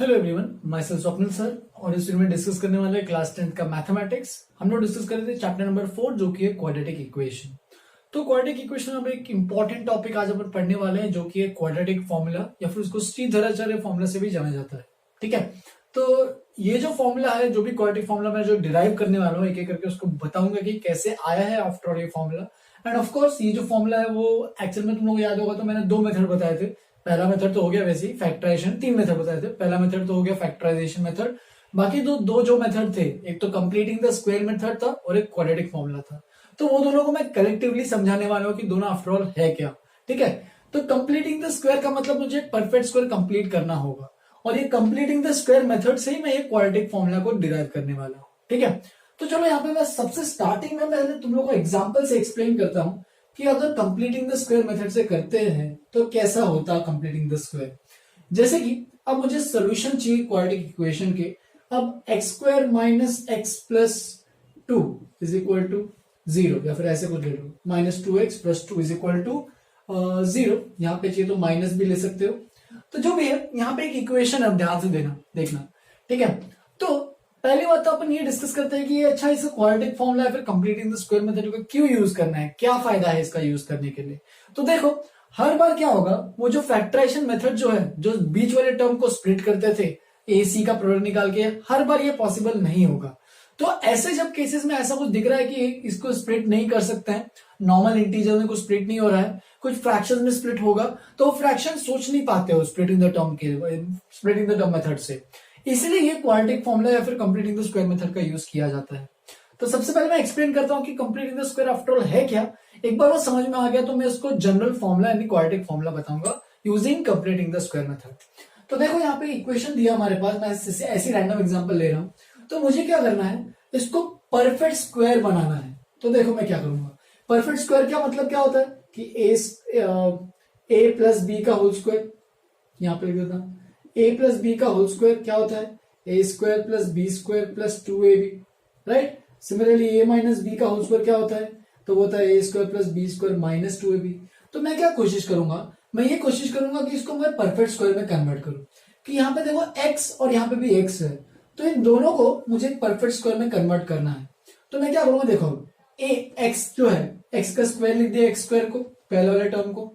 Hello everyone, my self Swapnil sir. और इस video में डिस्कस करने वाले हैं क्लास 10th का मैथमेटिक्स। हम लोग डिस्कस कर रहे थे चैप्टर नंबर 4 जो कि है क्वाड्रेटिक इक्वेशन। तो क्वाड्रेटिक इक्वेशन में एक इंपॉर्टेंट टॉपिक आज अपन पढ़ने वाले हैं जो कि है क्वाड्रेटिक फॉर्मूला या फिर उसको श्रीधराचार्य फॉर्मूला से भी जाना जाता है। ठीक है, तो ये जो फॉर्मूला है, जो भी क्वाड्रेटिक फॉर्मूला मैं जो डिराइव करने वाला हूँ, एक एक करके उसको बताऊंगा कि कैसे आया है आफ्टर ऑल ये फॉर्मूला। एंड ऑफ कोर्स ये जो फॉर्मूला है वो एक्चुअल में तुम लोग याद होगा तो मैंने दो मेथड बताए थे। पहला मेथड तो हो गया वैसे ही फैक्टराइजेशन, तीन मेथड बताए थे। पहला मेथड तो हो गया फैक्टराइजेशन मेथड। बाकी दो जो मेथड थे, एक तो कंप्लीटिंग द स्क्वायर मेथड था और एक क्वाड्रेटिक फॉर्मूला था। तो वो दोनों को मैं कलेक्टिवली समझाने वाला हूँ कि दोनों आफ्टर ऑल है क्या। ठीक है, तो कंप्लीटिंग द स्क्वायर का मतलब मुझे परफेक्ट स्क्वायर कंप्लीट करना होगा और ये कंप्लीटिंग द स्क्वायर मेथड से ही मैं ये क्वाड्रेटिक फॉर्मूला को डिराइव करने वाला हूँ। ठीक है, तो चलो यहाँ पे मैं सबसे स्टार्टिंग में पहले तुम लोग को एग्जाम्पल से एक्सप्लेन करता हूँ कि अगर कंप्लीटिंग द स्क्वायर मेथड से करते हैं तो कैसा होता कंप्लीटिंग द स्क्वायर। जैसे कि अब मुझे सोल्यूशन चाहिए क्वाड्रेटिक इक्वेशन के। अब x square minus x plus two is equal to zero, या फिर ऐसे कुछ ले लो, minus two x plus two is equal to zero. यहाँ पे चाहिए तो माइनस भी ले सकते हो। तो जो भी है यहाँ पे एक इक्वेशन है, ध्यान से देखना। ठीक है, तो पहली बात तो अपन ये डिस्कस करते हैं कि ये अच्छा इसका क्वाड्रेटिक फॉर्मूला है फिर कंप्लीटिंग द स्क्वायर मेथड को क्यों यूज करना है, क्या फायदा है इसका यूज करने के लिए। तो देखो हर बार क्या होगा, वो जो फैक्टराइजेशन मेथड जो है, जो बीच वाले टर्म को स्प्लिट करते थे ए सी का प्रोडक्ट निकाल के, हर बार ये पॉसिबल नहीं होगा। तो ऐसे जब केसेस में ऐसा कुछ दिख रहा है कि इसको स्प्लिट नहीं कर सकते हैं, नॉर्मल इंटीजर में कुछ स्प्लिट नहीं हो रहा है, कुछ फ्रैक्शन में स्प्लिट होगा, तो फ्रैक्शन सोच नहीं पाते हो स्प्लिटिंग द टर्म मेथड से। इसलिए ये क्वाड्रेटिक फॉर्मूला या फिर कंप्लीटिंग द स्क्वायर मेथड का यूज किया जाता है। तो सबसे पहले मैं एक्सप्लेन करता हूं कि completing the square after all है क्या। एक बार वो समझ में आ गया तो मैं इसको जनरल फॉर्मूला यानी क्वाड्रेटिक फॉर्मूला बताऊंगा using completing the square method. तो देखो यहाँ पे इक्वेशन दिया हमारे पास, मैं ऐसी रैंडम एग्जांपल ले रहा हूं। तो मुझे क्या करना है, इसको परफेक्ट स्क्वायर बनाना है। तो देखो मैं क्या करूंगा, परफेक्ट स्क्वायर क्या मतलब क्या होता है कि ए प्लस बी का होल स्क्वायर, यहाँ पे लिख देता हूं, ए प्लस बी का होल स्क्वायर क्या होता है, a square plus b square plus 2ab, right. Similarly a minus b का होल स्क्वायर क्या होता है, तो वो होता है a square plus b square minus 2ab। तो मैं क्या कोशिश करूंगा, मैं ये कोशिश करूंगा कि इसको मैं परफेक्ट स्क्वायर में कन्वर्ट करूं कि यहाँ पे देखो x और यहाँ पे भी x है, तो इन दोनों को मुझे परफेक्ट स्क्वायर में कन्वर्ट करना है। तो मैं क्या करूंगा, देखो x जो है, x का स्क्वायर लिख दिया, x स्क्वायर को, पहले वाले टर्म को।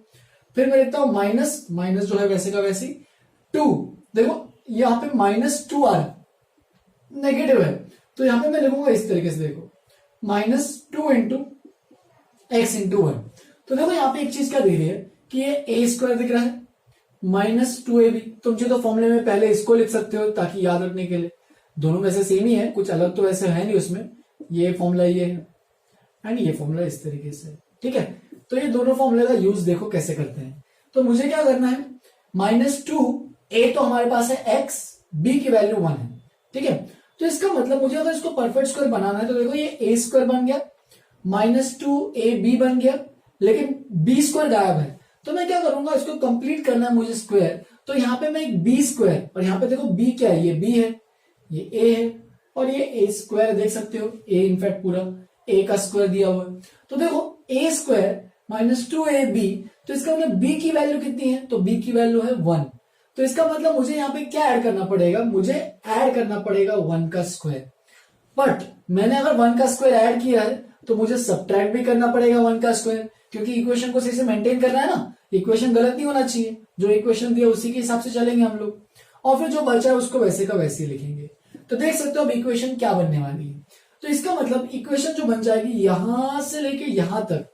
फिर मैं लिखता हूं माइनस माइनस जो है वैसे का वैसी टू। देखो यहाँ पे माइनस टू आ रहा है, नेगेटिव है, तो यहाँ पे मैं लिखूंगा इस तरीके से, देखो minus two into x into one. तो देखो यहाँ पे एक चीज क्या दे रही है कि ये ए स्क्वायर दिख रहा है माइनस 2ab। तुम जो तो फॉर्मूले में पहले इसको लिख सकते हो ताकि याद रखने के लिए, दोनों वैसे सेम ही है, कुछ अलग तो वैसे है नहीं उसमें। ये फॉर्मूला ये है एंड ये फॉर्मूला इस तरीके से, ठीक है। तो ये दोनों फॉर्मूले का यूज देखो कैसे करते हैं। तो मुझे क्या करना है, माइनस टू, ए तो हमारे पास है x, b की वैल्यू 1 है, ठीक है। तो इसका मतलब मुझे अगर इसको परफेक्ट स्क्वायर बनाना है तो देखो ये ए स्क्वायर बन गया, माइनस टू ए बी बन गया, लेकिन बी स्क्वायर गायब है। तो मैं क्या करूंगा, इसको कंप्लीट करना है मुझे स्क्वायर, तो यहाँ पे मैं एक बी स्क्वायर, और यहाँ पे देखो बी क्या है, ये बी है, ये ए है, और ये ए स्क्वायर देख सकते हो, ए इनफैक्ट पूरा ए का स्क्वायर दिया हुआ है। तो देखो a square minus two a b, तो इसका मतलब बी की वैल्यू कितनी है, तो बी की वैल्यू है 1। तो इसका मतलब मुझे यहाँ पे क्या ऐड करना पड़ेगा, मुझे ऐड करना पड़ेगा 1 का स्क्वायर। बट मैंने अगर 1 का स्क्वायर ऐड किया है तो मुझे सब्ट्रैक्ट भी करना पड़ेगा 1 का स्क्वायर, क्योंकि इक्वेशन को सही से मेंटेन करना है ना, इक्वेशन गलत नहीं होना चाहिए, जो इक्वेशन दिया उसी के हिसाब से चलेंगे हम लोग, और फिर जो बचा है उसको वैसे का वैसे ही लिखेंगे। तो देख सकते हो अब इक्वेशन क्या बनने वाली है। तो इसका मतलब इक्वेशन जो बन जाएगी यहां से लेके यहां तक,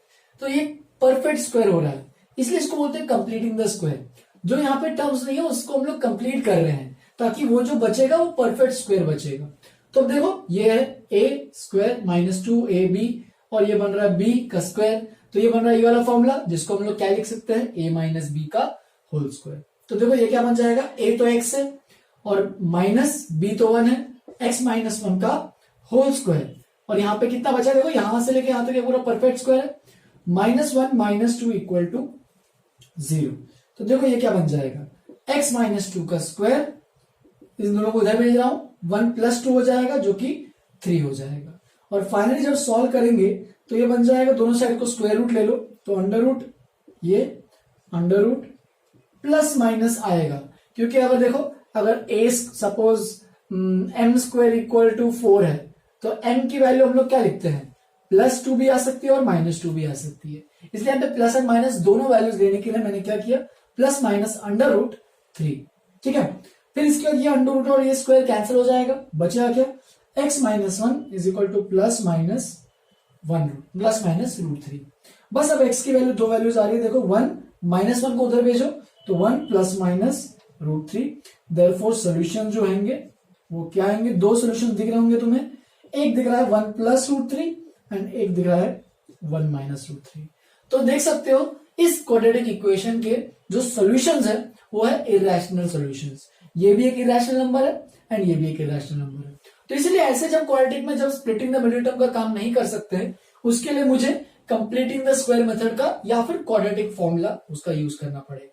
तो ये परफेक्ट स्क्वायर हो रहा है, इसलिए इसको बोलते हैं कंप्लीटिंग द स्क्वायर। जो यहाँ पे टर्म्स नहीं है उसको हम लोग कंप्लीट कर रहे हैं ताकि वो जो बचेगा वो परफेक्ट स्क्वायर बचेगा। तो देखो ये है a square minus two a b, और ये बन रहा है बी का स्क्वायर, तो ये बन रहा है ये वाला फॉर्मूला जिसको हम लोग क्या लिख सकते हैं, ए माइनस बी का होल स्क्वायर। तो देखो ये क्या बन जाएगा, ए तो एक्स है और माइनस बी तो 1 है, एक्स माइनस 1 का होल स्क्वायर। और यहाँ पे कितना बचा, देखो यहां से लेके यहां तक पूरा परफेक्ट स्क्वायर है, माइनस 1 माइनस 2 इक्वल टू 0। तो देखो ये क्या बन जाएगा, x माइनस 2 का स्क्वायर, इन दोनों को उधर भेज रहा हूं, 1 प्लस 2 हो जाएगा जो कि 3 हो जाएगा। और फाइनली जब सॉल्व करेंगे तो ये बन जाएगा, दोनों साइड को स्क्वायर रूट ले लो, तो अंडर रूट, ये अंडर रूट प्लस माइनस आएगा, क्योंकि अगर देखो अगर a suppose m square equal to 4 है तो m की वैल्यू हम लोग क्या लिखते हैं, +2 भी आ सकती है और -2 भी आ सकती है। इसलिए यहाँ पे प्लस एंड माइनस दोनों वैल्यूज लेने के लिए मैंने क्या किया, प्लस माइनस √3। ठीक है, फिर इसके बाद ये अंडर रूट और ये स्क्वायर कैंसिल हो जाएगा, बचेगा क्या, x-1 is equal to plus minus √3। बस अब x की वैल्यू दो वैल्यूज आ रही है, देखो 1 -1 को उधर भेजो तो 1 प्लस माइनस √3। देयरफॉर सॉल्यूशन जो होंगे वो क्या आएंगे, दो सॉल्यूशन दिख रहे होंगे तुम्हें, एक दिख रहा है 1 प्लस √3 एंड एक दिख रहा है 1 माइनस √3। तो देख सकते हो इस क्वाड्रेटिक इक्वेशन के जो सॉल्यूशंस है वो है इरेशनल सॉल्यूशंस। ये भी एक इरेशनल नंबर है एंड ये भी एक इरेशनल नंबर है। तो इसलिए ऐसे जब क्वाड्रेटिक में जब स्प्लिटिंग द मिडिल टर्म का काम नहीं कर सकते हैं, उसके लिए मुझे कंप्लीटिंग द स्क्वायर मेथड का या फिर क्वाड्रेटिक फॉर्मूला उसका यूज करना पड़ेगा।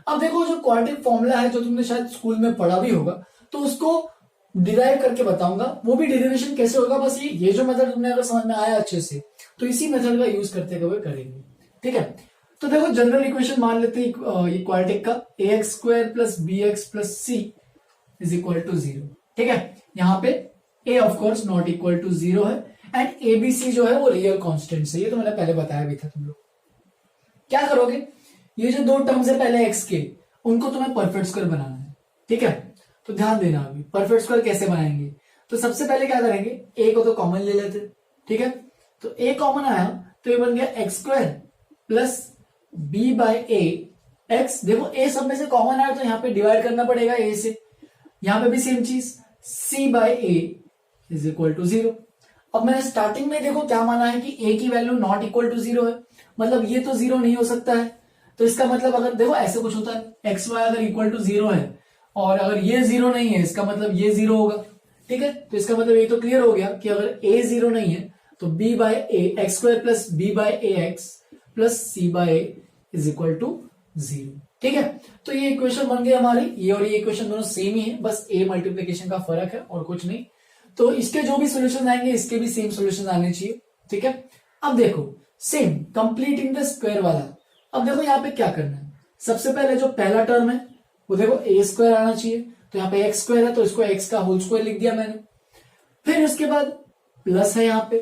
अब देखो जो क्वाड्रेटिक फॉर्मूला है जो तुमने शायद स्कूल में पढ़ा भी होगा, तो उसको डिराइव करके बताऊंगा, वो भी डेरिवेशन कैसे होगा। बस ये जो मेथड तुमने अगर समझ में आया अच्छे से तो इसी मेथड का यूज करते हुए करेंगे। ठीक है, तो देखो जनरल इक्वेशन मान लेते हैं क्वाड्रेटिक का, ax² plus bx plus c is equal to 0। ठीक है, यहाँ पे a of course not equal to 0 है एंड abc जो है वो रियल कांस्टेंट है, ये तो मैंने पहले बताया भी था। तुम लोग क्या करोगे, ये जो दो टर्म्स है पहले x के, उनको तुम्हें परफेक्ट स्क्वायर बनाना है। ठीक है, तो ध्यान देना अभी परफेक्ट स्क्वायर कैसे बनाएंगे। तो सबसे पहले क्या करेंगे, a को तो कॉमन ले लेते। ठीक है, तो a कॉमन आया तो ये बन गया x² plus b by a x। देखो a सब में से कॉमन आया तो यहाँ पे डिवाइड करना पड़ेगा a से, यहाँ पे भी सेम चीज c by a is equal to 0। अब मैंने स्टार्टिंग में देखो क्या माना है कि a की वैल्यू नॉट इक्वल टू 0 है, मतलब ये तो 0 नहीं हो सकता है। तो इसका मतलब अगर देखो ऐसे कुछ होता है, एक्स वाई अगर इक्वल टू 0 है और अगर ये 0 नहीं है, इसका मतलब ये 0 होगा। ठीक है, तो इसका मतलब ये तो क्लियर हो गया कि अगर a 0 नहीं है तो b by a x² plus b by a x plus c by a is equal to 0। ठीक है, तो ये इक्वेशन बन गई हमारी, ये और ये इक्वेशन दोनों सेम ही है, बस a मल्टीप्लिकेशन का फर्क है और कुछ नहीं। तो इसके जो भी सॉल्यूशन आएंगे इसके भी सेम सॉल्यूशन आने चाहिए। ठीक है, अब देखो सेम कंप्लीटिंग द स्क्वायर वाला। अब देखो यहाँ पे क्या करना है, सबसे पहले जो पहला टर्म है वो देखो a² आना चाहिए, तो यहाँ पे x² है तो इसको x का होल स्क्वायर लिख दिया मैंने। फिर उसके बाद प्लस है यहाँ पे,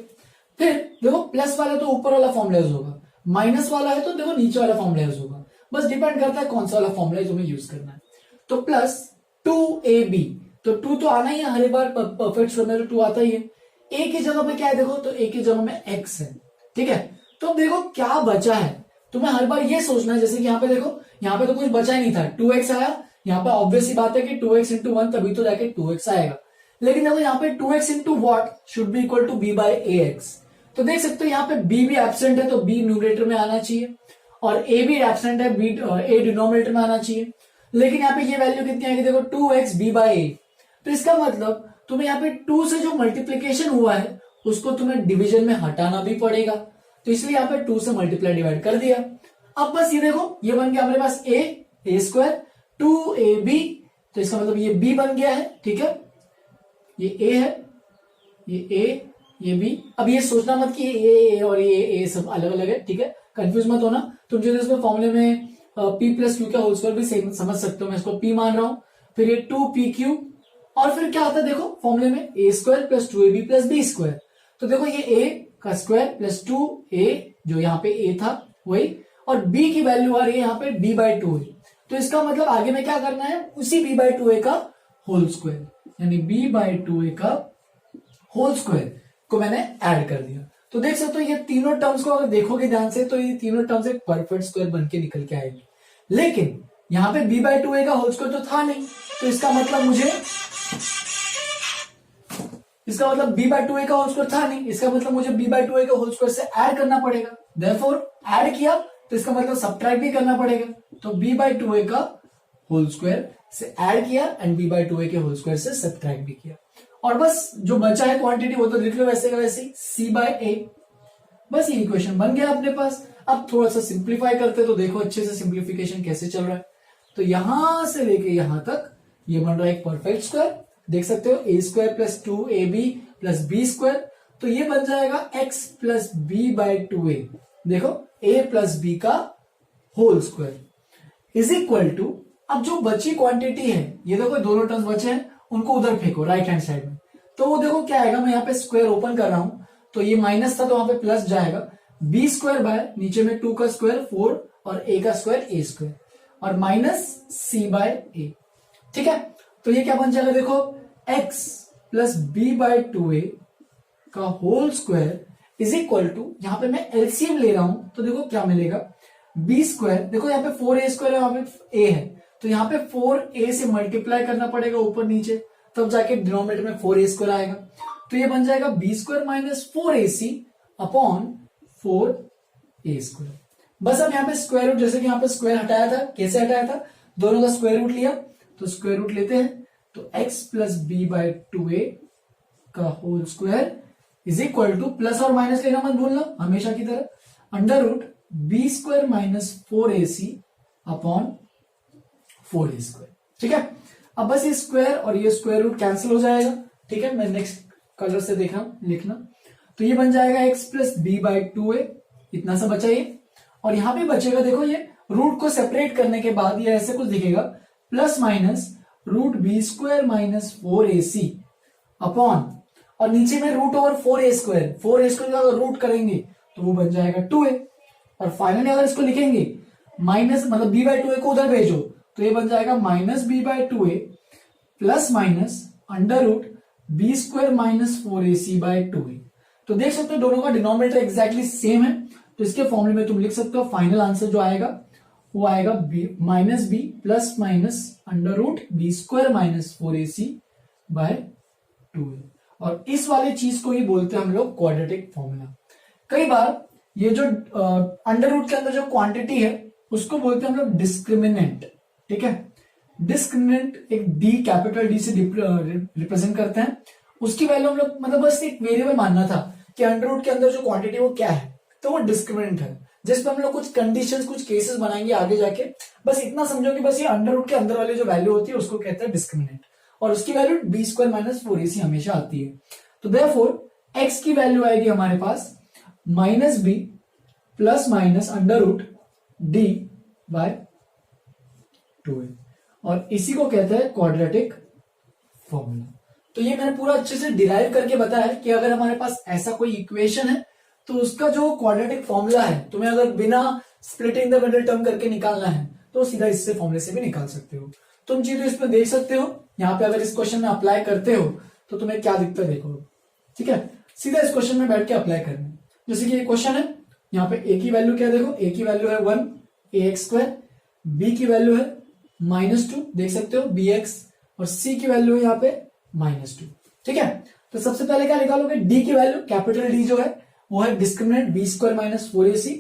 फिर देखो प्लस वाला तो ऊपर वाला फॉर्मूला यूज होगा, माइनस वाला है तो देखो नीचे वाला फॉर्मूला यूज होगा, बस डिपेंड करता है कौन सा वाला फॉर्मूला तुम्हें यूज करना है। तो प्लस 2ab, तो 2 तो आना ही है, हर बार परफेक्ट स्क्वायर में तो 2 आता ही है। a की जगह पे क्या है, देखो तो a की जगह में x है। ठीक है, तो अब देखो क्या बचा है, तुम्हें हर बार ये सोचना है, जैसे कि यहाँ पे देखो, यहाँ पे तो कुछ बचा ही नहीं था, 2x आया, यहाँ पे ऑब्वियस सी बात है कि 2x इंटू 1 तभी तो जाके 2x आएगा। लेकिन देखो यहाँ पे 2x into what should be equal to b by a x. तो देख सकते हो यहाँ पे b भी एब्सेंट है तो b न्यूमरेटर में आना चाहिए और a भी एब्सेंट है, b a डिनोमिनेटर में आना चाहिए। लेकिन यहाँ पे ये वैल्यू कितनी आएगी, देखो 2x b बाय a। तो इसका मतलब तुम्हें यहाँ पे 2 से जो मल्टीप्लीकेशन हुआ है उसको तुम्हें डिवीजन में हटाना भी पड़ेगा, तो इसलिए यहाँ पे 2 से मल्टीप्लाई डिवाइड कर दिया। अब बस ये देखो ये बन गया हमारे पास a² 2ab, तो इसका मतलब ये b बन गया है। ठीक है, ये a है, ये a, ये b। अब ये सोचना मत कि ये a और ये a सब अलग अलग है। ठीक है, कंफ्यूज मत होना, तुम जो इसमें फॉर्मूले में p प्लस क्यू का होल स्क्वायर भी सेम समझ सकते हो, मैं इसको p मान रहा हूं, फिर ये 2pq और फिर क्या होता है देखो फॉर्मूले में a² plus 2ab plus b²। तो देखो ये a का स्क्वायर प्लस 2a जो यहाँ पे a था वही, और b की वैल्यू आ रही है यहाँ पे b बाय 2a। तो इसका मतलब आगे में क्या करना है, उसी b बाय 2a का होल स्क्वायर, यानी b बाय 2a का होल स्क्वायर को मैंने ऐड कर दिया। तो देख सकते हो ये तीनों टर्म्स को अगर देखोगे ध्यान से तो ये तीनों टर्म्स एक परफेक्ट स्क्वायर बन के निकल के आएगी। लेकिन यहाँ पे b बाय 2a का होल स्क्वायर तो था नहीं, तो इसका मतलब b बाय 2a का होल स्क्वायर था नहीं, इसका मतलब मुझे b बाय 2a का होल स्क्वायर से ऐड करना पड़ेगा। देयरफॉर ऐड किया तो इसका मतलब सब्ट्रैक्ट भी करना पड़ेगा, तो b बाय 2a का होल स्क्वायर से ऐड किया एंड b बाय 2a के होल स्क्वायर से सब्ट्रैक्ट भी किया, और बस जो बचा है क्वांटिटी वो तो लिख लो वैसे का वैसे ही c बाय a। बस ये इक्वेशन बन गया अपने पास। अब थोड़ा सा सिंप्लीफाई करते तो देखो अच्छे से सिंप्लीफिकेशन कैसे चल रहा है। तो यहां से लेके यहां तक ये बन रहा है एक परफेक्ट स्क्वायर, देख सकते हो a² plus 2ab plus b², तो ये बन जाएगा x plus b by 2a, देखो a प्लस b का whole square is equal to अब जो बची क्वांटिटी है, ये देखो दोनों टर्म्स बचे हैं, उनको उधर फेंको राइट हैंड साइड में। तो वो देखो क्या आएगा, मैं यहाँ पे स्क्वायर ओपन कर रहा हूं, तो ये माइनस था तो वहां पे प्लस जाएगा, बी स्क्वायर बाय नीचे में 2 का स्क्वायर 4 और ए का स्क्वायर ए स्क्वायर और माइनस सी बाय ए। ठीक है, तो ये क्या बन जाएगा देखो, x plus B by 2a का whole square is equal to, यहां पे मैं एलसीएम ले रहा हूं तो देखो क्या मिलेगा, बी स्क्वायर, देखो यहाँ पे 4a स्क्वायर है, वहां पे a है, तो यहाँ पे 4a से मल्टीप्लाई करना पड़ेगा ऊपर नीचे, तब जाके डिनोमिनेटर में 4a स्क्वायर आएगा। तो ये बन जाएगा b square minus 4ac upon 4a square. बस अब यहाँ पे स्क्वायर रूट, जैसे कि यहाँ पे स्क्वायर हटाया था, कैसे हटाया था, दोनों का स्क्वायर रूट लिया, तो स्क्वायर रूट लेते हैं, तो x plus B by 2a का whole square is equal to, plus और माइनस लेना मत भूलना हमेशा की तरह, under root b square minus 4ac upon 4a square. ठीक है, अब बस ये स्क्वायर और ये स्क्वायर रूट कैंसिल हो जाएगा। ठीक है, मैं नेक्स्ट कलर से देखा लिखना, तो ये बन जाएगा x plus B by 2a, इतना सा बचा ये, और यहां पे बचेगा देखो, ये रूट को सेपरेट करने के बाद ये ऐसे कुछ दिखेगा, plus minus root b square minus 4ac upon, और नीचे में root over 4a square, 4a square का अगर रूट करेंगे तो वो बन जाएगा 2a, और फाइनली अगर इसको लिखेंगे माइनस, मतलब b बाय 2a को उधर भेजो, तो ये बन जाएगा minus b by 2a plus minus under root b square minus 4ac by 2a। तो देख सकते हो दोनों का डिनोमिनेटर एग्जैक्टली सेम है, तो इसके फॉर्मूले में तुम लिख सकते हो फाइनल आंसर जो आएगा वो आएगा minus b plus minus under root b square minus 4ac by 2a। और इस वाली चीज को ही बोलते हैं हम लोग क्वाड्रेटिक फॉर्मूला। कई बार ये जो अंडर रूट के अंदर जो क्वांटिटी है उसको बोलते हैं हम लोग डिस्क्रिमिनेंट। ठीक है, डिस्क्रिमिनेंट एक डी, कैपिटल डी से रिप्रेजेंट करते हैं, उसकी वैल्यू हम लोग, मतलब बस एक वेरिएबल मानना था कि अंडर रूट के अंदर जो क्वांटिटी वो क्या है, तो वो डिस्क्रिमिनेंट है, जिसपे हम लोग कुछ कंडीशंस, कुछ केसेस बनाएंगे आगे जाके। बस इतना समझो कि बस ये अंडर रूट के अंदर वाली जो वैल्यू होती है उसको कहते हैं डिस्क्रिमिनेंट, और उसकी value B square minus 4ac हमेशा आती है। तो देयरफॉर एक्स की वैल्यू आएगी हमारे पास minus b plus minus under root d by 2a, और इसी को कहते हैं क्वाड्रेटिक फॉर्मूला। तो ये मैंने पूरा अच्छे से डिराइव करके बताया है कि अगर हमारे पास ऐसा कोई इक्वेशन है तो उसका जो क्वाड्रेटिक फॉर्मूला है, तुम्हें अगर बिना स्प्लिटिंग द मिडिल टर्म करके निकालना है तो सीधा इससे फॉर्मूले से भी निकाल सकते हो। तुम चीजें इसमें देख सकते हो, यहाँ पे अगर इस क्वेश्चन में अप्लाई करते हो तो तुम्हें क्या दिखता है देखो। ठीक है, सीधा इस क्वेश्चन में बैठ के अप्लाई करना। जैसे कि ये क्वेश्चन है, यहाँ पे ए की वैल्यू क्या है देखो, ए की वैल्यू है 1 ax स्क्वायर, बी की वैल्यू है -2, देख सकते हो bx, और c की वैल्यू है यहाँ पे -2। ठीक है, तो सबसे पहले क्या निकालोगे, d की वैल्यू, कैपिटल D जो है वो है discriminant B square minus 4ac,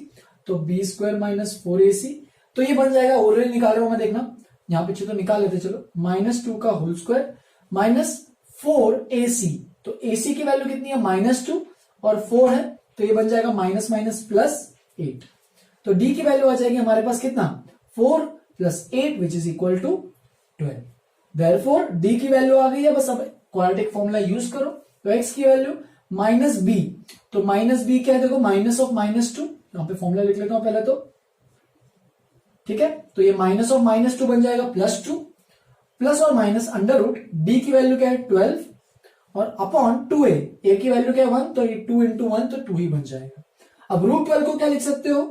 तो बी स्क्वायर माइनस 4ac, तो ये बन जाएगा, ऑलरेडी निकाल रहा हूं मैं, देखना यहाँ पे तो निकाल लेते चलो, -2 का होल स्क्वायर माइनस 4ac, तो ac की वैल्यू कितनी है -2 और 4 है, तो ये बन जाएगा माइनस माइनस प्लस 8। तो d की वैल्यू आ जाएगी हमारे पास कितना, 4 plus 8 which is equal to 12। Therefore d की वैल्यू आ गई है, बस अब क्वाड्रेटिक फॉर्मूला यूज करो। तो x की वैल्यू माइनस बी, तो माइनस बी क्या है देखो, माइनस ऑफ -2, यहां पे फॉर्मूला लिख लेता हूं पहले तो। ठीक है, तो ये माइनस ऑफ -2 बन जाएगा +2, प्लस और माइनस अंडर रूट डी की वैल्यू क्या है 12 और अपॉन 2a, a की वैल्यू क्या है 1, तो ये 2 इंटू 1 तो 2 ही बन जाएगा। अब रूट 12 को क्या लिख सकते हो,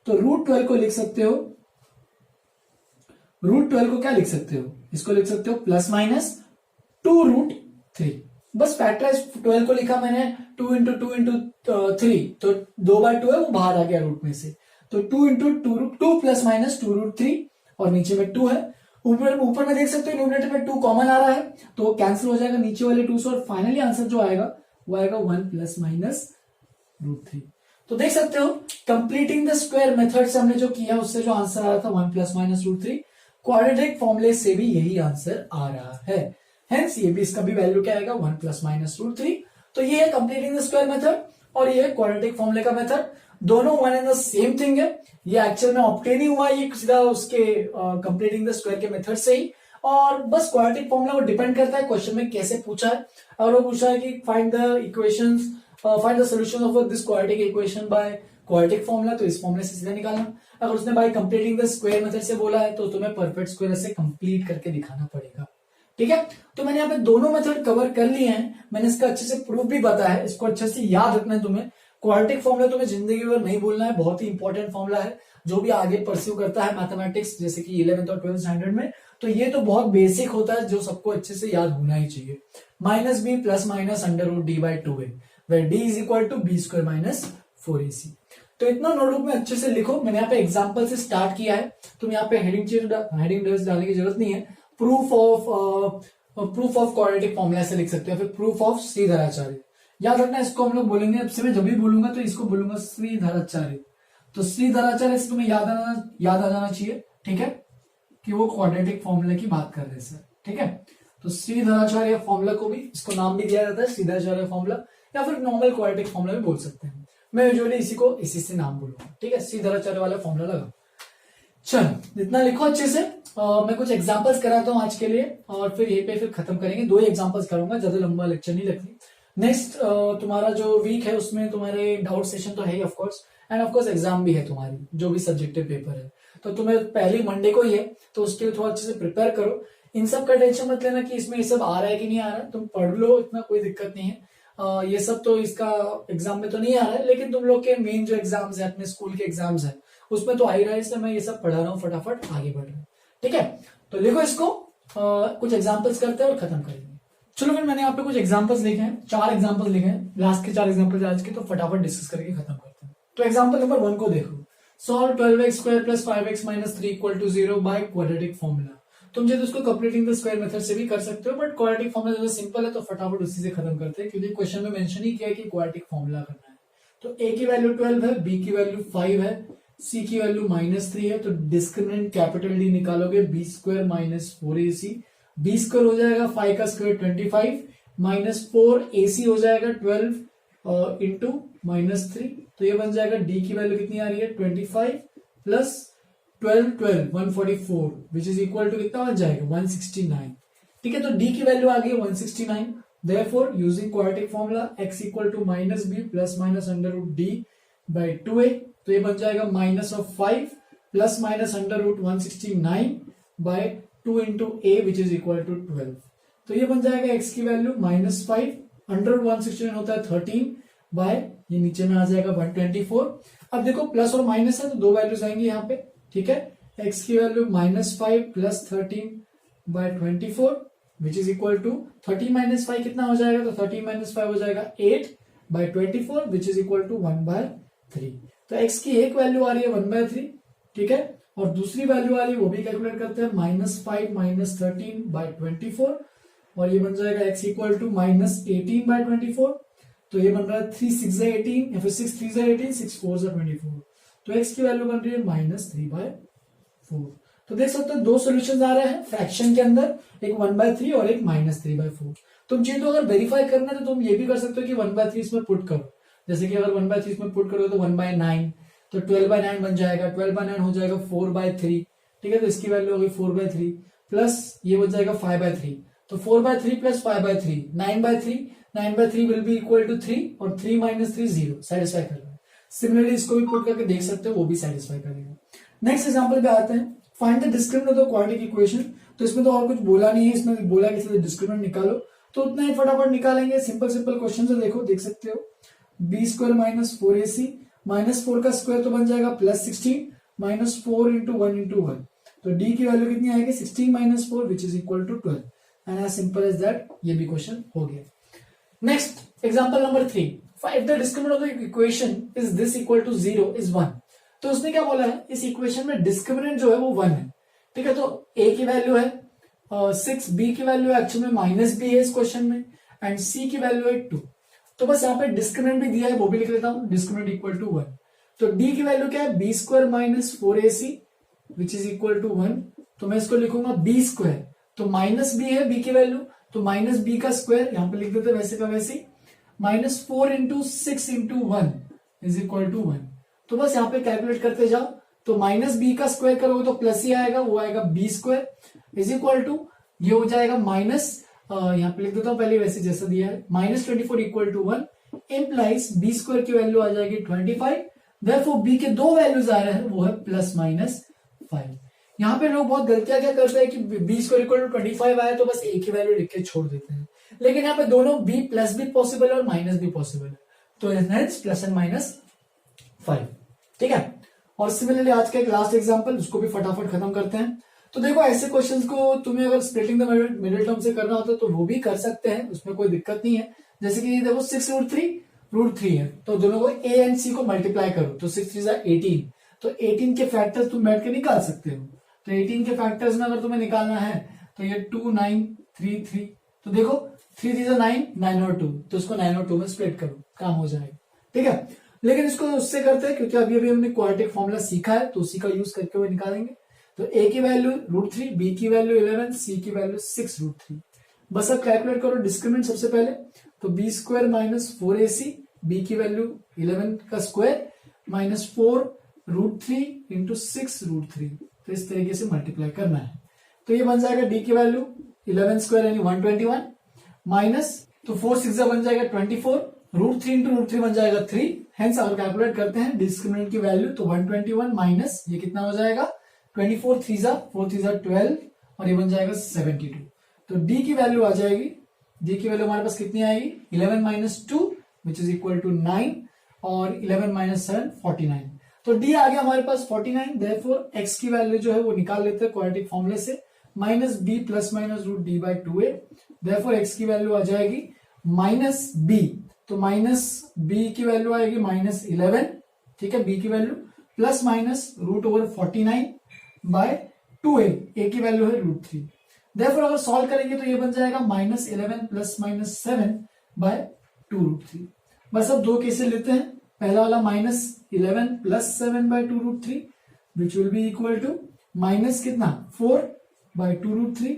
तो रूट 12 को लिख सकते हो, रूट 12 को क्या लिख सकते हो, इसको लिख सकते हो प्लस माइनस 2√3। बस फैक्टराइज 12 को लिखा मैंने 2 इंटू 2 इंटू 3, तो 2/2 है वो बाहर आ गया रूट में से, तो 2 इंटू 2 प्लस माइनस 2√3 और नीचे में 2 है, ऊपर में देख सकते हो न्यूमरेटर में 2 कॉमन आ रहा है तो वो कैंसिल हो जाएगा नीचे वाले 2 से, और फाइनली आंसर जो आएगा वो आएगा 1 प्लस माइनस √3। तो देख सकते हो कंप्लीटिंग द स्क्वायर मेथड से हमने जो किया उससे जो आंसर आ रहा था 1 प्लस माइनस √3, क्वाड्रेटिक फॉर्मूले से भी यही आंसर आ रहा है, हेंस ये भी, इसका भी वैल्यू क्या आएगा 1 प्लस माइनस √3। तो ये है कंप्लीटिंग द स्क्वायर मेथड और ये है क्वाड्रेटिक फॉर्मूले का मेथड, दोनों one and the same thing है। ये एक्चुअल में ऑब्टेन ही हुआ ये सीधा उसके कंप्लीटिंग द स्क्वायर के मेथड से ही, और बस क्वाड्रेटिक फॉर्मूला वो डिपेंड करता है क्वेश्चन में कैसे पूछा है। अगर वो पूछा है कि find the equations, find the solution of this quadratic equation by quadratic formula, तो इस फॉर्मूले से सीधा निकालना। अगर उसने bye completing the square method से बोला है तो तुम्हें परफेक्ट स्क्वायर से कंप्लीट करके दिखाना पड़ेगा। ठीक है, तो मैंने यहाँ पे दोनों मेथड कवर कर लिए हैं, मैंने इसका अच्छे से प्रूफ भी बताया है, इसको अच्छे से याद रखना है तुम्हें। क्वाड्रेटिक फॉर्मूला तुम्हें जिंदगी भर नहीं भूलना है, बहुत ही इंपॉर्टेंट फॉर्मूला है जो भी आगे परस्यू करता है मैथमेटिक्स, जैसे कि 11th और 12th स्टैंडर्ड में, तो ये तो बहुत बेसिक होता है जो सबको अच्छे से याद होना ही चाहिए। Minus b plus minus under root D by 2a, where D is equal to b square minus 4ac। तो इतना नोटबुक में अच्छे से लिखो, मैंने यहाँ पे एग्जाम्पल से स्टार्ट किया है, तुम यहाँ पे हेडिंग डालने की जरूरत नहीं है। प्रूफ ऑफ क्वाड्रेटिक फॉर्मूला से लिख सकते हो, फिर प्रूफ ऑफ श्रीधराचार्य, याद रखना इसको हम लोग बोलेंगे, अब से मैं जब भी बोलूंगा तो इसको बोलूंगा श्रीधराचार्य। तो श्रीधराचार्य से तुम्हें याद आ जाना चाहिए, ठीक है, कि वो क्वाड्रेटिक फॉर्मूला की बात कर रहे हैं सर। ठीक है, तो श्रीधराचार्य फॉर्मूला को भी, इसको नाम भी दिया जाता है श्रीधराचार्य फॉर्मूला, या फिर नॉर्मल क्वाड्रेटिक फॉर्मूला भी बोल सकते हैं। मैं यूजुअली इसी से नाम बोलूंगा। ठीक है, श्रीधराचार्य वाला फॉर्मूला लगा। चलो इतना लिखो अच्छे से। मैं कुछ एग्जांपल्स कराता हूँ आज के लिए, और फिर यहीं पे फिर खत्म करेंगे। 2 ही एग्जांपल्स करूंगा, ज्यादा लंबा लेक्चर नहीं लगती। नेक्स्ट तुम्हारा जो वीक है उसमें तुम्हारे डाउट सेशन तो है ही ऑफकोर्स, एंड ऑफकोर्स एग्जाम भी है तुम्हारी, जो भी सब्जेक्टिव पेपर है, तो तुम्हें पहली मंडे को ही है, तो उसके लिए थोड़ा अच्छे से प्रिपेयर करो। इन सब का टेंशन मत लेना कि इसमें ये सब आ रहा है कि नहीं आ रहा है, तुम पढ़ लो, इतना कोई दिक्कत नहीं है। ये सब तो इसका एग्जाम में तो नहीं आ रहा है, लेकिन तुम लोग के मेन जो एग्जाम्स है, अपने स्कूल के एग्जाम्स है, उसमें तो आ ही रहा है, इसलिए मैं ये सब पढ़ा रहा हूँ, फटाफट आगे बढ़ रहा हूँ। ठीक है, तो लिखो इसको, कुछ एग्जाम्पल्स करते हैं और खत्म करेंगे। चलो फिर मैंने यहाँ पे कुछ एग्जाम्पल्स लिखे हैं, 4 एग्जाम्पल्स लिखे हैं, लास्ट के 4 एग्जाम्पल्स आज के, तो फटाफट डिस्कस करके खत्म करते हैं। तो एग्जाम्पल नंबर 1 को देखो, solve 12x square plus 5x minus 3 equal to 0 by quadratic formula. तुम चाहे तो उसको कंप्लीटिंग द स्क्वायर मेथड से भी कर सकते हो, बट क्वाड्रेटिक फॉर्मूला ज्यादा सिंपल है, तो फटाफट उसी से खत्म करते हैं, क्योंकि क्वेश्चन में मेंशन ही किया है कि क्वाड्रेटिक फॉर्मूला करना है। तो a की वैल्यू 12 है, b की वैल्यू 5 है, c की वैल्यू -3 है, तो डिस्क्रिमिनेंट कैपिटल D निकालोगे, b square minus 4ac, b square हो जाएगा 5 का स्क्वायर 25 माइनस 4ac हो जाएगा 12 इंटू -3, तो ये बन जाएगा d की वैल्यू कितनी आ रही है 25 plus 12 144, which is equal to कितना बन जाएगा 169। ठीक है, तो d की वैल्यू आ गई 169। Therefore using quadratic formula x equal to minus b plus minus under root D by 2a, तो ये बन जाएगा -5 plus minus under root 169 by 2 into a which is equal to 12। तो ये बन जाएगा x की वैल्यू -5 अंडर रूट 169 होता है 13 बाय, ये नीचे में आ जाएगा 124। अब देखो प्लस और माइनस है तो 2 वैल्यूज आएंगी यहाँ पे। ठीक है, x की value -5 plus 13 by 24 which is equal to 30 minus 5 कितना हो जाएगा, तो 30 माइनस 5 हो जाएगा 8 by 24 which is equal to 1/3। तो x की एक वैल्यू आ रही है 1/3, ठीक है, और दूसरी वैल्यू आ रही है वो भी कैलकुलेट करते हैं, -5 माइनस 13 बाय 24, और ये बन जाएगा x इक्वल टू -18 बाय 24, तो ये बन रहा है 3 6 18 या फिर 6 3 18 6 4 24, तो x की वैल्यू बन रही है -3/4। तो देख सकते हो 2 सॉल्यूशंस आ रहे हैं फ्रैक्शन के अंदर, एक 1/3 और एक -3/4। तुम चाहिए तो अगर वेरीफाई करना है तो तुम ये भी कर सकते हो कि 1/3 इसमें पुट करो, जैसे कि अगर 1/3 इसमें पुट करोगे तो 1/9, तो 12/9 बन जाएगा, 12/9 हो जाएगा 4/3। ठीक है, तो इसकी वैल्यू होगी 4/3 प्लस ये बन जाएगा 5/3, तो 4/3 plus 5/3 9/3, 9/3 will be equal to 3, और 3 माइनस 3 0, सेटिस्फाई कर रहा है। सिमिलरली इसको भी पुट करके देख सकते हो, वो भी सेटिस्फाई करेगा। नेक्स्ट एग्जांपल पे आते हैं, find the discriminant of the quadratic equation. तो इसमें तो और कुछ बोला नहीं है, इसमें बोला कि डिस्क्रिमिनेंट निकालो, तो उतना ही फटाफट निकालेंगे। सिंपल क्वेश्चन है, देखो देख सकते हो, b स्क्वायर माइनस 4ac, -4 का स्क्वायर तो बन जाएगा +16 -4 इंटू 1 इंटू 1, तो d की वैल्यू कितनी आएगी 16 minus 4 which is equal to 12, and as simple as that ये भी क्वेश्चन हो गया। Next example number 3, find the discriminant of the equation is this equal to 0 is 1। तो उसने क्या बोला है, इस इक्वेशन में डिस्क्रिमिनेंट जो है वो 1 है। ठीक है, तो a की वैल्यू है 6, b की वैल्यू एक्चुअल में -b है इस क्वेश्चन में, एंड c की वैल्यू है 2। तो बस यहाँ पे डिस्क्रिमिनेंट भी दिया है, वो भी लिख लेता हूं, डिस्क्रिमिनेंट इक्वल टू 1। तो d की वैल्यू क्या है b square minus 4ac which is equal to 1, तो मैं इसको लिखूंगा b स्क्वायर, तो -b है b की वैल्यू, तो -b का स्क्वायर यहाँ पे लिख देते वैसे का वैसे, -4 into 6 into 1 is equal to 1। तो बस यहाँ पे कैलकुलेट करते जाओ, तो -b का स्क्वायर करोगे तो प्लस ही आएगा, वो आएगा b square is equal to, ये हो जाएगा माइनस, यहाँ पे लिख देता हूं पहले वैसे जैसा दिया है, -24 equal to 1 implies b square की वैल्यू आ जाएगी 25 देयरफॉर बी के दो वैल्यूज आ रहे हैं, वो है प्लस माइनस 5। यहाँ पे लोग बहुत गलतियां क्या करते हैं कि बी स्क्वायर इक्वल टू 25 आया तो बस एक ही वैल्यू लिख के छोड़ देते हैं, लेकिन यहाँ पे दोनों बी प्लस भी पॉसिबल है और माइनस भी पॉसिबल है, तो हेंस प्लस एंड माइनस 5। ठीक है, और सिमिलरली आज का एक लास्ट एग्जांपल, उसको भी फटाफट खत्म करते हैं। तो देखो ऐसे क्वेश्चंस को तुम्हें अगर स्प्लिटिंग द मिडिल टर्म से करना होता है तो वो भी कर सकते हैं, उसमें कोई दिक्कत नहीं है। जैसे कि देखो 6√3 है, तो दोनों को a एंड c को मल्टीप्लाई करो तो 6 3 18, तो 18 के फैक्टर्स तुम बैठ के निकाल सकते हो। तो 18 के फैक्टर्स में अगर तुम्हें निकालना है तो ये 2 9 3 3, तो देखो 3 3 9 9 और 2, तो इसको 9 और 2 में स्प्लिट करो, काम हो जाएगा। ठीक है, लेकिन इसको उससे करते हैं क्योंकि अभी अभी हमने क्वाड्रेटिक फॉर्मूला सीखा है, तो उसी का यूज करके हुए निकालेंगे। तो a की वैल्यू √3, b की वैल्यू 11, c की वैल्यू 6√3। बस अब कैलकुलेट करो डिस्क्रिमिनेंट सबसे पहले, तो b square minus 4ac, b की वैल्यू 11 का स्क्वायर माइनस 4√3 इंटू 6√3, तो इस तरीके से मल्टीप्लाई करना है। तो ये बन जाएगा d की वैल्यू 11 स्क्वायर यानी 121 माइनस, तो 4 6 बन जाएगा 24, √3 इंटू √3 बन जाएगा 3। हेंस अगर कैलकुलेट करते हैं डिस्क्रिमिनेंट की वैल्यू तो 121 माइनस ये कितना हो जाएगा 24 3 4 3 12, और ये बन जाएगा 72। तो d की वैल्यू आ जाएगी, d की वैल्यू हमारे पास कितनी आएगी 11 minus 2 which is equal to 9, और 11 माइनस 7 49। तो d आ गया हमारे पास 49। देयरफॉर x की वैल्यू जो है वो निकाल लेते हैं क्वाड्रेटिक फॉर्मूले से, minus b plus minus √d/2a। Therefore x की वैल्यू आ जाएगी माइनस b, तो माइनस b की वैल्यू आएगी माइनस 11, ठीक है, b की value plus minus √49/2a, a की वैल्यू है √3। देयरफॉर अगर सॉल्व करेंगे तो ये बन जाएगा माइनस 11 प्लस माइनस 7/2√3। बस अब दो केसेस लेते हैं, पहला वाला minus 11 plus 7/2√3 which will be equal to minus कितना 4/2√3,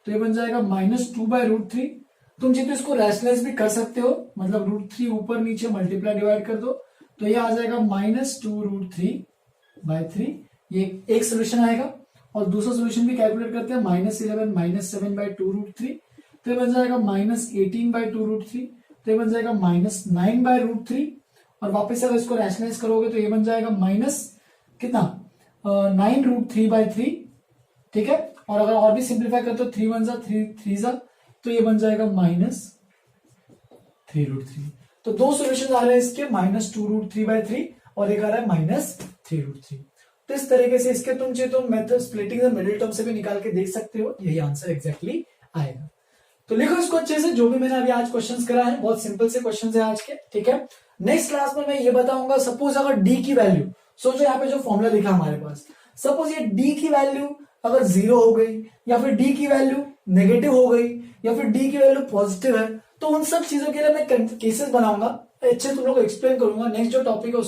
तो ये बन जाएगा माइनस 2/√3। तुम जितने इसको रैशनलाइज भी कर सकते हो, मतलब √3 ऊपर नीचे मल्टीप्लाई डिवाइड कर दो, तो ये आ जाएगा माइनस 2√3/3, ये एक सोल्यूशन आएगा। और दूसरा सोल्यूशन भी कैलकुलेट करते हैं, माइनस 11 माइनस 7/2√3, तो ये बन जाएगा माइनस 18/2√3, तो ये बन जाएगा माइनस 9/√3, और वापस अगर इसको रैशनलाइज करोगे तो ये बन जाएगा माइनस कितना 9√3/3, ठीक है। और अगर और भी सिंप्लीफाई करते हो 3 1 3 3 तो ये बन जाएगा माइनस 3√3। तो दो सोल्यूशन आ रहे हैं इसके, माइनस 2√3/3 और एक आ रहा है माइनस 3√3। तो इस तरीके से इसके तुम चाहिए तो method splitting the middle term से भी निकाल के देख सकते हो, यही आंसर एग्जैक्टली आएगा। तो लिखो इसको अच्छे से, जो भी मैंने अभी आज क्वेश्चंस करा है, बहुत सिंपल से क्वेश्चंस है आज के, ठीक है। नेक्स्ट क्लास में मैं ये बताऊंगा, सपोज अगर डी की वैल्यू, सोचो यहाँ पे जो फॉर्मूला लिखा हमारे पास, सपोज ये डी की वैल्यू अगर 0 हो गई, या फिर डी की वैल्यू नेगेटिव हो गई, या फिर डी की वैल्यू पॉजिटिव है, तो उन सब चीजों के लिए मैं केसेस बनाऊंगा, अच्छे तुम लोग को एक्सप्लेन करूंगा। नेक्स्ट जो टॉपिक है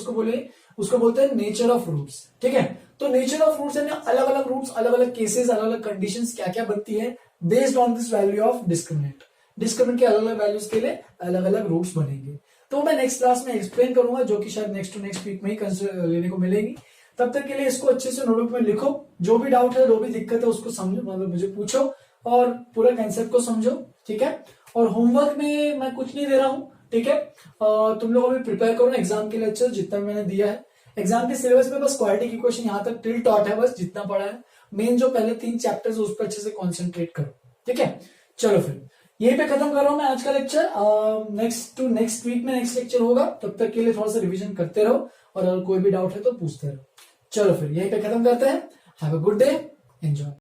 उसको बोलते हैं नेचर ऑफ रूट्स, ठीक है। तो नेचर ऑफ रूट्स यानी अलग अलग रूट्स, अलग अलग केसेस, अलग अलग कंडीशंस क्या क्या बनती है based on this value of discriminant. Discriminant के अलग अलग वैल्यूज के लिए अलग अलग रूट्स बनेंगे, तो मैं नेक्स्ट क्लास में एक्सप्लेन करूंगा, जो कि शायद नेक्स्ट टू नेक्स्ट वीक में ही लेने को मिलेगी। तब तक के लिए इसको अच्छे से नोटबुक में लिखो, जो भी डाउट है, जो भी दिक्कत है उसको समझो, मतलब मुझे पूछो और पूरा कंसेप्ट को समझो, ठीक है। और होमवर्क में मैं कुछ नहीं दे रहा हूँ, ठीक है। तुम लोग अभी प्रिपेयर करो ना एग्जाम के लिए अच्छे, जितना मैंने दिया है एग्जाम के सिलेबस में, बस क्वाड्रेटिक इक्वेशन यहाँ तक टिल टॉट है, बस जितना पढ़ा है। मेन जो पहले 3 चैप्टर्स उस पर अच्छे से कॉन्सेंट्रेट करो, ठीक है। चलो फिर यहीं पे खत्म कर रहा हूं मैं आज का लेक्चर। नेक्स्ट वीक में नेक्स्ट लेक्चर होगा, तब तक के लिए थोड़ा सा रिवीजन करते रहो, और अगर कोई भी डाउट है तो पूछते रहो। चलो फिर यहीं पे खत्म करते हैं। Have a good day, enjoy.